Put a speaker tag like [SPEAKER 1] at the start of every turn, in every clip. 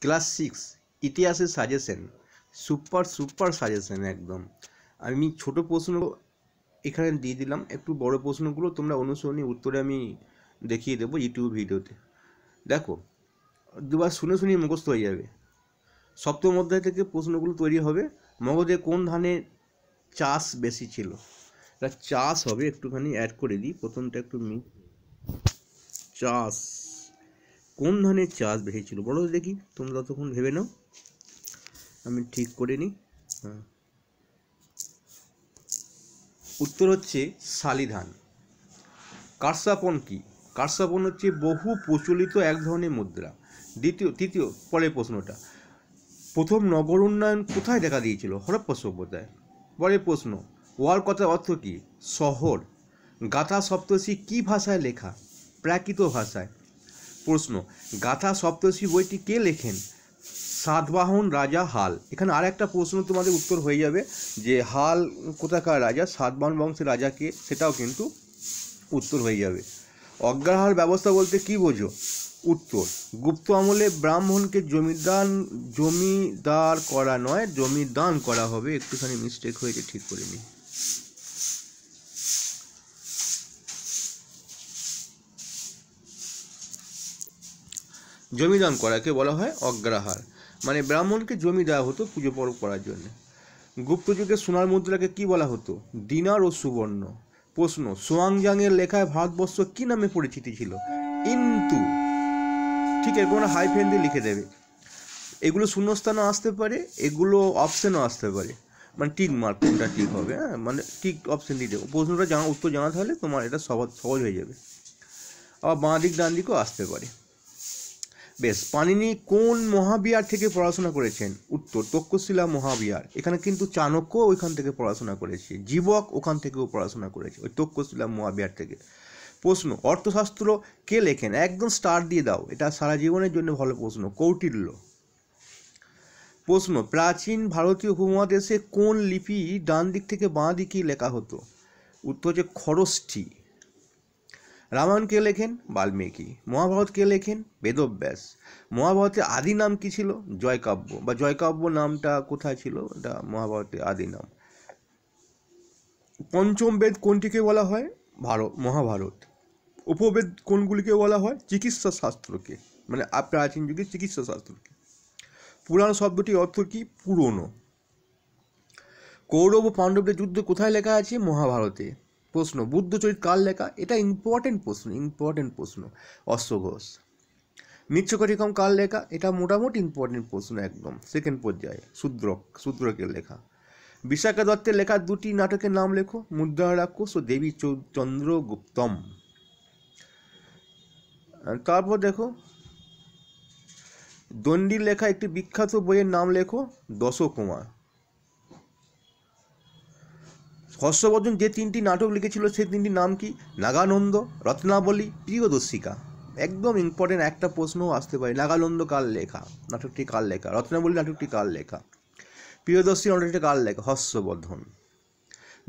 [SPEAKER 1] Class 6 ইতিহাসের suggestion, super super suggestion একদম। আমি ছোট প্রশ্ন এখানে দিয়ে দিলাম, একটু বড় প্রশ্নগুলো তোমরা অনুসরণী উত্তরে আমি দেখিয়ে দেবো ইউটিউব ভিডিওতে। দেখো, দুবার শুনে শুনে মুখস্থ হয়ে যাবে। সপ্তম অধ্যায় থেকে প্রশ্নগুলো তৈরি হবে। মগধে কোন ধানের চাষ বেশি ছিল? এটা চাষ হবে, একটুখানি অ্যাড করে দিই, প্রথমটা একটু চাষ, কোন ধানের চাষ বেশি ছিল বলো দেখি, তোমরা ততক্ষণ ভেবে নাও, আমি ঠিক করে নিই। হ্যাঁ, উত্তর হচ্ছে শালি ধান। কারসাপন কি? কারসাপন হচ্ছে বহু প্রচলিত এক ধরনের মুদ্রা। তৃতীয় পরের প্রশ্নটা, প্রথম নগর উন্নয়ন কোথায় দেখা দিয়েছিল? হরপ্পা সভ্যতায়। পরের প্রশ্ন, ওয়ার কথার অর্থ কী? শহর। গাথা সপ্তর্ষি কী ভাষায় লেখা? প্রাকৃত ভাষায়। প্রশ্ন, গাথা সপ্তর্ষি বইটি কে লেখেন? সাতবাহন রাজা হাল। এখানে আর একটা প্রশ্ন তোমাদের উত্তর হয়ে যাবে যে হাল কোথাকার রাজা, সাতবাহন বংশের রাজা কে, সেটাও কিন্তু উত্তর হয়ে যাবে। অগ্রহার ব্যবস্থা বলতে কি বোঝো? উত্তর, গুপ্ত আমলে ব্রাহ্মণকে জমিদার করা নয়, জমিদান করা হবে। একটুখানি মিস্টেক হয়েছে, ঠিক করে নিই। জমিদান করাকে বলা হয় অগ্রহার, মানে ব্রাহ্মণকে জমি দেওয়া হতো পুজো পর্ব করার জন্য। গুপ্ত যুগে সোনার মুদ্রাকে কি বলা হতো? দিনার ও সুবর্ণ। প্রশ্ন, সোয়াংজাংয়ের লেখায় ভারতবর্ষ কি নামে পরিচিতি ছিল? ইন্তু। ঠিক এরকম হাইফেন দিয়ে লিখে দেবে। এগুলো শূন্যস্থানও আসতে পারে, এগুলো অপশানও আসতে পারে, মানে টিক মার্ক কোনটা ঠিক হবে, হ্যাঁ, মানে টিক অপশান দিয়ে দেবো। প্রশ্নটা উত্তর জানা থাকলে তোমার এটা সহজ হয়ে যাবে। আবার বাঁ দিক ডান দিকও আসতে পারে। বেশ, পাণিনি কোন মহাবিহার থেকে পড়াশোনা করেছেন? উত্তর, তক্ষশিলা মহাবিহার। এখানে কিন্তু চাণক্য ওইখান থেকে পড়াশোনা করেছে, জীবক ওখান থেকেও পড়াশোনা করেছে, ওই তক্ষশিলা মহাবিহার থেকে। প্রশ্ন, অর্থশাস্ত্র কে লেখেন? একদম স্টার দিয়ে দাও, এটা সারা জীবনের জন্য ভালো প্রশ্ন। কৌটিল্য। প্রশ্ন, প্রাচীন ভারতীয় উপমহাদেশে কোন লিপি ডান দিক থেকে বাঁ দিকে লেখা হতো? উত্তর হচ্ছে খরষ্ঠী। রামায়ণ কে লেখেন? বাল্মীকি। মহাভারত কে লেখেন? বেদব্যাস। মহাভারতের আদি নাম কি ছিল? জয়কাব্য, বা জয়কাব্য নামটা কোথায় ছিল? এটা মহাভারতের আদি নাম। পঞ্চম বেদ কোনটিকে বলা হয়? মহাভারত। উপবেদ কোনগুলিকে বলা হয়? চিকিৎসা শাস্ত্রকে, মানে প্রাচীন যুগের চিকিৎসা শাস্ত্রকে। পুরাণ শব্দটির অর্থ কি? পুরনো। কৌরব ও পাণ্ডবদের যুদ্ধ কোথায় লেখা আছে? মহাভারতে। প্রশ্ন, বুদ্ধচরিত কার লেখা? এটা ইম্পর্টেন্ট প্রশ্ন। অশ্বঘোষ। মৃচ্ছকটিকম কার লেখা? এটা মোটামুটি ইম্পর্টেন্ট প্রশ্ন, একদম সেকেন্ড পর্যায়ে। শূদ্রকের লেখা। বিশাখা দত্তের লেখা দুটি নাটকের নাম লেখো। মুদ্রা রাক্ষস ও দেবী চন্দ্রগুপ্তম। তারপর দেখো, দণ্ডির লেখা একটি বিখ্যাত বইয়ের নাম লেখো। দশকুমার। হর্ষবর্ধন যে তিনটি নাটক লিখেছিল সেই তিনটি নাম কি? নাগানন্দ, রত্নাবলী, প্রিয়দর্শিকা। একদম ইম্পর্টেন্ট একটা প্রশ্নও আসতে পারে। নাগানন্দ কার লেখা? নাটকটি কার লেখা? রত্নাবলী নাটকটি কার লেখা? প্রিয়দর্শী নাটকটি কার লেখা? হর্ষবর্ধন।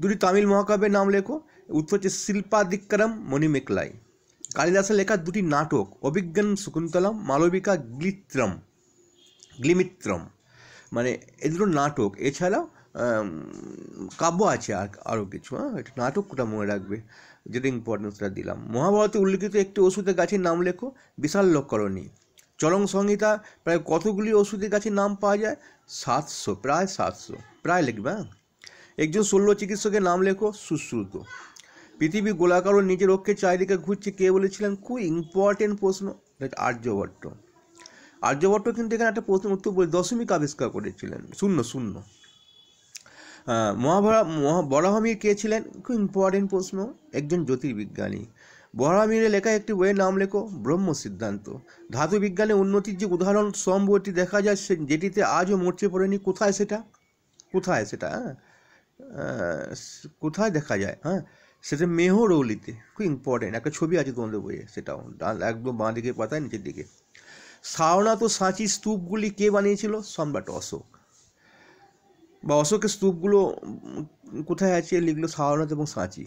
[SPEAKER 1] দুটি তামিল মহাকাব্যের নাম লেখো। উত্তর হচ্ছে শিল্পাদিক্রম, মণিমেকলাই। কালিদাসের লেখা দুটি নাটক, অভিজ্ঞান শকুন্তলম, মালবিকা গ্লিমিত্রম, মানে এই দুটো নাটক। এছাড়াও কাব্য আছে আরও কিছু, হ্যাঁ, এটা নাটকটা মনে রাখবে, যেটা ইম্পর্টেন্সটা দিলাম। মহাভারতে উল্লিখিত একটি ওষুধের গাছের নাম লেখো। বিশাল্যকরণী। চরম সংহিতা প্রায় কতগুলি ওষুধের গাছের নাম পাওয়া যায়? 700, প্রায় 700, প্রায় লিখবে। হ্যাঁ, একজন শল্য চিকিৎসকের নাম লেখো। সুশ্রুত। পৃথিবী গোলাকার ও নিজের অক্ষের চারিদিকে ঘুরছে কে বলেছিলেন? খুব ইম্পর্টেন্ট প্রশ্ন, আর্যভট্ট। আর্যভট্ট কিন্তু এখানে একটা প্রশ্ন উত্তর বলে দশমিক আবিষ্কার করেছিলেন। শূন্য। বরাহমির কে ছিলেন? খুব ইম্পর্টেন্ট প্রশ্ন, একজন জ্যোতির্বিজ্ঞানী। বরাহমিরের লেখা একটি বইয়ের নাম লেখো। ব্রহ্ম সিদ্ধান্ত। ধাতু বিজ্ঞানে উন্নতির যে উদাহরণ স্তম্ভটি দেখা যায়, যেটিতে আজও মরচে পড়েনি, কোথায় সেটা? কোথায় দেখা যায়? হ্যাঁ, সেটা মেহরৌলিতে। খুব ইম্পর্টেন্ট একটা ছবি আছে তোমাদের বইয়ে, সেটাও একদম বাঁ দিকে পাতায় নিচের দিকে। সারনাথ ও সাঁচির স্তূপগুলি কে বানিয়েছিল? সম্রাট অশোক। বা অশোকের স্তূপগুলো কোথায় আছে লিখলো? সারনাথ এবং সাঁচি।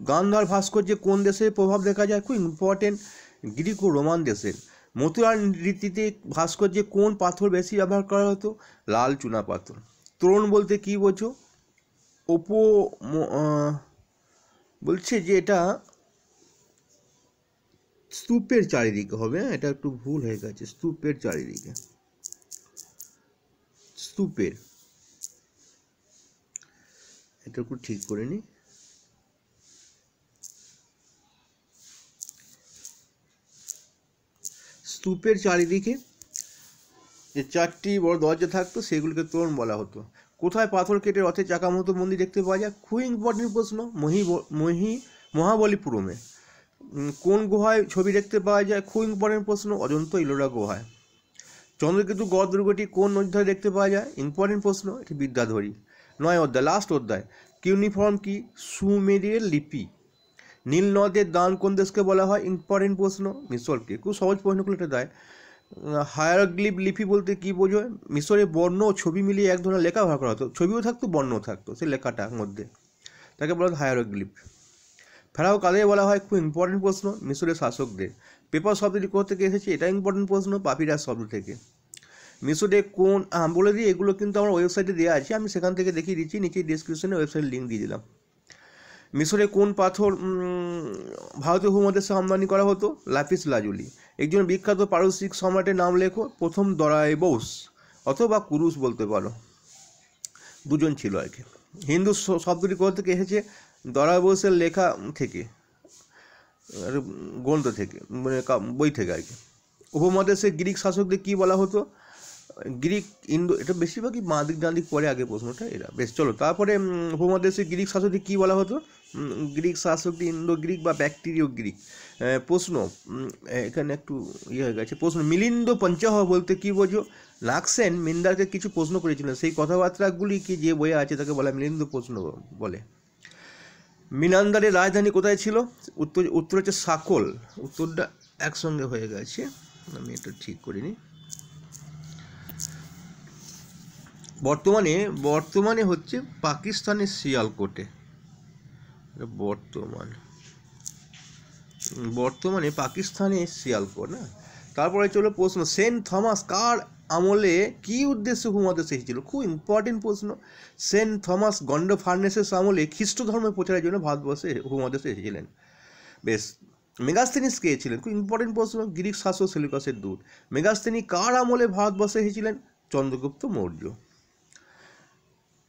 [SPEAKER 1] গান্ধার ভাস্কর্যে কোন দেশের প্রভাব দেখা যায়? খুব ইম্পর্টেন্ট, গ্রিক ও রোমান দেশের। মতুয়ার রীতিতে ভাস্কর্যে কোন পাথর বেশি ব্যবহার করা হতো? লাল চুনা পাথর। তোরণ বলতে কি বোঝো? বলছে যে এটা স্তূপের চারিদিকে হবে। এটা একটু ভুল হয়ে গেছে, স্তূপের চারিদিকে, স্তূপের, এটা একটু ঠিক করে নি। স্তূপের চারিদিকে যে চারটি বড় দরজা থাকতো সেগুলিকে তোরণ বলা হতো। কোথায় পাথর কেটে রথের চাকা মতো মন্দির দেখতে পাওয়া যায়? খুব ইম্পর্টেন্ট প্রশ্ন। মহাবলীপুরমে। কোন গুহায় ছবি দেখতে পাওয়া যায়? খুব ইম্পর্টেন্ট প্রশ্ন। অজন্তা ইলোরা গুহায়। চন্দ্রকেতু গড় দুর্গটি কোন নদীতে দেখতে পাওয়া যায়? ইম্পর্টেন্ট প্রশ্ন, এটি বিদ্যাধরী। 9 অধ্যায়, লাস্ট অধ্যায়, কিউনিফর্ম কি? সুমেরীয় লিপি। নীল নদের দান কোন দেশকে বলা হয়? ইম্পর্টেন্ট প্রশ্ন, মিশরকে। খুব সহজ প্রশ্নগুলো এটা দেয়। হায়ারোগ্লিফ লিপি বলতে কি বোঝায়? মিশরে বর্ণ ও ছবি মিলিয়ে এক ধরনের লেখা ব্যবহার করা হতো, ছবিও থাকতো বর্ণও থাকতো সেই লেখাটার মধ্যে, তাকে বলা হতো হায়ারোগ্লিফ। ফেরাও কাদের বলা হয়? খুব ইম্পর্টেন্ট প্রশ্ন, মিশরের শাসকদের। পেপার শব্দটি কোথা থেকে এসেছে? এটা ইম্পর্টেন্ট প্রশ্ন, পাপিরাস শব্দ থেকে। মিশরে কোন, বলে দিই, এগুলো কিন্তু আমার ওয়েবসাইটে দেওয়া আছে, আমি সেখান থেকে দেখিয়ে দিচ্ছি, নিচে ডিসক্রিপশনে ওয়েবসাইট লিঙ্ক দিয়ে দিলাম। মিশরে কোন পাথর ভারতীয় উপমহাদেশে আমদানি করা হতো? Lapis lazuli. একজন বিখ্যাত পারস্যিক সম্রাটের নাম লেখো। প্রথম দরায়বৌস অথবা কুরুস বলতে পারো, দুজন ছিল আর কি। হিন্দু শব্দটি কোথা থেকে এসেছে? দরায়বৌসের লেখা থেকে, গ্রন্থ থেকে, মানে বই থেকে আর কি। উপমহাদেশে গ্রিক শাসকদের কী বলা হতো? গ্রিক, ইন্দো, এটা বেশিরভাগই বাঁ দিক ডান দিক পরে আগে প্রশ্নটা এরা। বেশ, চলো তারপরে উপমহাদেশে গ্রিক শাসকদের কী বলা হতো? গ্রিক শাসকটি ইন্দো গ্রিক বা ব্যাকটেরিয় গ্রিক। প্রশ্ন, এখানে একটু হয়ে গেছে প্রশ্ন, মিলিন্দ পঞ্চহ বলতে কি বোঝো? নাগসেন মিন্দারকে কিছু প্রশ্ন করেছিলেন, সেই কথাবার্তাগুলি কি যে বইয়ে আছে তাকে বলা মিলিন্দ প্রশ্ন বলে। মিনান্দারের রাজধানী কোথায় ছিল? উত্তর হচ্ছে সাকল। উত্তরটা একসঙ্গে হয়ে গেছে, আমি এটা ঠিক করিনি। বর্তমানে হচ্ছে পাকিস্তানের সিয়ালকোটে। বর্তমানে পাকিস্তানের সিয়ালকোট না। তারপরে চলো প্রশ্ন, সেন্ট থমাস কার আমলে কি উদ্দেশ্যে উপমহাদেশে এসেছিল? খুব ইম্পর্টেন্ট প্রশ্ন। সেন্ট থমাস গন্ড ফার্নেসেস আমলে খ্রিস্ট ধর্মের প্রচারের জন্য ভারতবর্ষে উপমহাদেশে এসেছিলেন। বেশ, মেগাস্তেনিস কে ছিলেন? খুব ইম্পর্টেন্ট প্রশ্ন, গ্রিক শাসক সেলুকাসের দূত। মেগাস্তেনি কার আমলে ভারতবর্ষে এসেছিলেন? চন্দ্রগুপ্ত মৌর্য।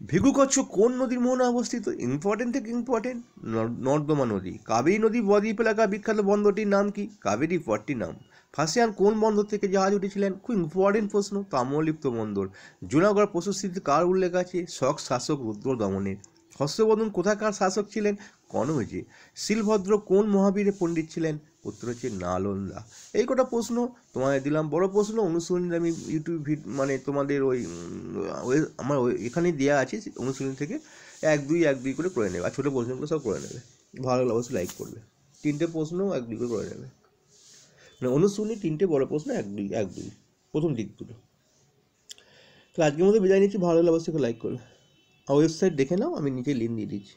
[SPEAKER 1] ভিগুকচ্ছ কোন নদীর মোহনায় অবস্থিত? ইম্পর্টেন্ট থেকে ইম্পর্টেন্ট, নর্দমা নদী। কাবেরী নদী বদ্বীপ এলাকা বিখ্যাত বন্দরটির নাম কি? কাবেরী পট্টিনাম। ফাসিয়ান কোন বন্দর থেকে জাহাজ উঠেছিলেন? খুব ইম্পর্টেন্ট প্রশ্ন, তাম্রলিপ্ত বন্দর। জুনাগড় প্রশস্তিতে কার উল্লেখ আছে? শক শাসক রুদ্র দমনের। হর্ষবর্ধন কোথাকার শাসক ছিলেন? কনৌজে। শিলভদ্র কোন মহাবীরের পণ্ডিত ছিলেন? উত্তর হচ্ছে নালন্দা। এই কটা প্রশ্ন তোমাদের দিলাম, বড় প্রশ্ন। অনুশীলনী আমি ইউটিউব মানে তোমাদের আমার এখানেই দেওয়া আছে অনুশীলনী থেকে 1-2 করে করে নেবে, আর ছোটো প্রশ্নগুলো সব করে নেবে। ভালো লাগলে অবশ্যই লাইক করবে। 3টে প্রশ্ন 1-2 করে নেবে, মানে অনুশীলনী 3টে বড় প্রশ্ন 1-2 প্রথম দিক দুটো। তাহলে আজকের মধ্যে বিদায় নিচ্ছি, ভালো লাগলে অবশ্যই লাইক করবে। আর ওয়েবসাইট দেখে নাও, আমি নিচে লিঙ্ক দিয়ে দিচ্ছি।